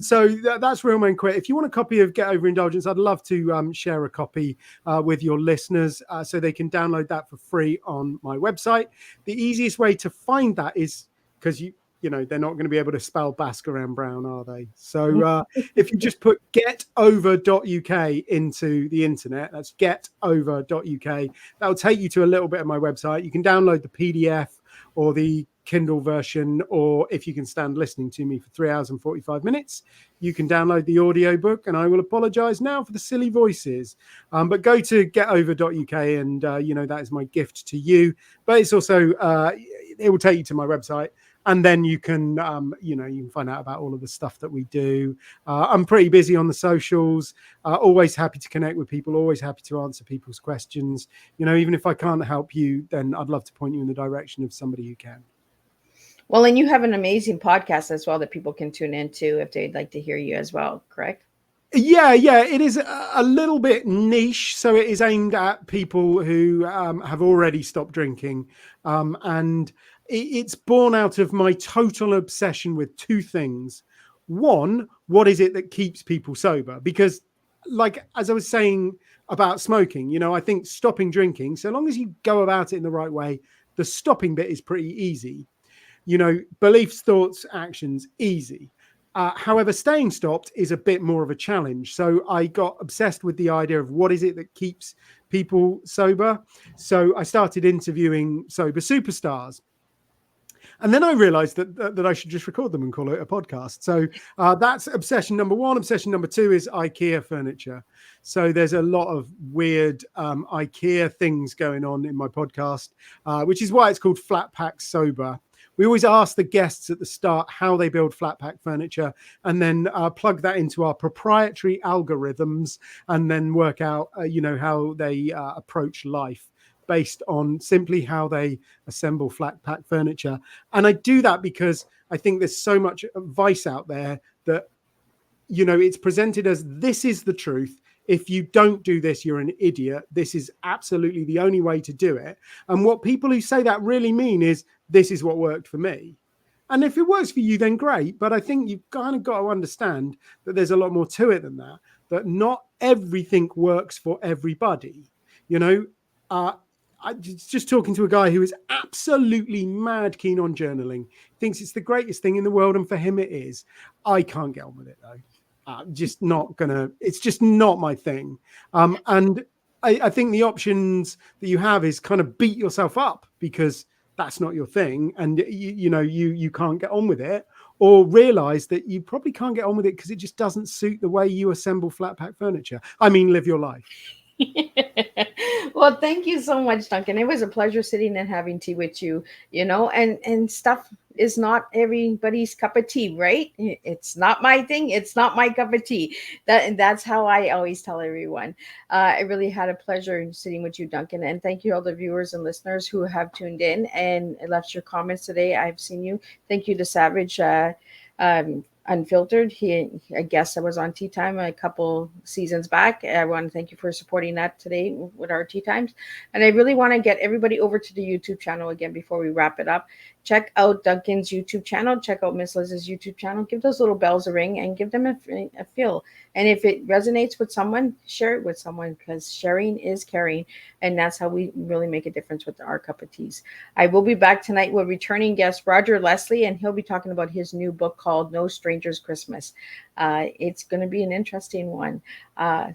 Speaker 3: So that's Real Men Quit. If you want a copy of Get Over Indulgence, I'd love to share a copy with your listeners so they can download that for free on my website. The easiest way to find that is because they're not going to be able to spell Bhaskaran Brown, are they? So if you just put getover.uk into the internet, that's getover.uk, that'll take you to a little bit of my website. You can download the PDF or the Kindle version, or if you can stand listening to me for 3 hours and 45 minutes, you can download the audiobook. And I will apologize now for the silly voices. But go to getover.uk and, that is my gift to you. But it's also, it will take you to my website. And then you can, you can find out about all of the stuff that we do. I'm pretty busy on the socials, always happy to connect with people, always happy to answer people's questions. Even if I can't help you, then I'd love to point you in the direction of somebody who can.
Speaker 2: Well, and you have an amazing podcast as well that people can tune into if they'd like to hear you as well, correct?
Speaker 3: Yeah, it is a little bit niche. So it is aimed at people who have already stopped drinking. And it's born out of my total obsession with 2 things. One, what is it that keeps people sober? Because as I was saying about smoking, I think stopping drinking, so long as you go about it in the right way, the stopping bit is pretty easy. Beliefs, thoughts, actions, easy. However, staying stopped is a bit more of a challenge. So I got obsessed with the idea of what is it that keeps people sober. So I started interviewing sober superstars. And then I realized that I should just record them and call it a podcast. So that's obsession number 1. Obsession number 2 is IKEA furniture. So there's a lot of weird IKEA things going on in my podcast, which is why it's called Flat Pack Sober, We always ask the guests at the start how they build flat pack furniture, and then plug that into our proprietary algorithms, and then work out, how they approach life based on simply how they assemble flat pack furniture. And I do that because I think there's so much advice out there that, it's presented as this is the truth. If you don't do this, you're an idiot. This is absolutely the only way to do it. And what people who say that really mean is, this is what worked for me. And if it works for you, then great. But I think you've kind of got to understand that there's a lot more to it than that not everything works for everybody. I was just talking to a guy who is absolutely mad keen on journaling, thinks it's the greatest thing in the world, and for him it is. I can't get on with it though. It's just not my thing. And I think the options that you have is kind of beat yourself up because that's not your thing, and you can't get on with it, or realize that you probably can't get on with it because it just doesn't suit the way you assemble flat pack furniture. I mean, live your life.
Speaker 2: Well, thank you so much, Duncan. It was a pleasure sitting and having tea with you, and stuff is not everybody's cup of tea, right? It's not my thing. It's not my cup of tea. That's how I always tell everyone. I really had a pleasure sitting with you, Duncan. And thank you all the viewers and listeners who have tuned in and left your comments today. I've seen you. Thank you to Savage. Unfiltered. I guess I was on Tea Time a couple seasons back. I want to thank you for supporting that today with our Tea Times. And I really want to get everybody over to the YouTube channel again before we wrap it up. Check out Duncan's YouTube channel. Check out Miss Liz's YouTube channel. Give those little bells a ring and give them a feel. And if it resonates with someone, share it with someone, because sharing is caring. And that's how we really make a difference with our cup of teas. I will be back tonight with returning guest Roger Leslie, and he'll be talking about his new book called No Stranger's Christmas. It's going to be an interesting one.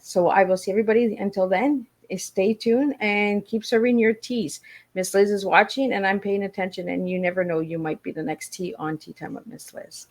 Speaker 2: So I will see everybody until then. Stay tuned and keep serving your teas. Miss Liz is watching and I'm paying attention, and you never know, you might be the next tea on Tea Time with Miss Liz.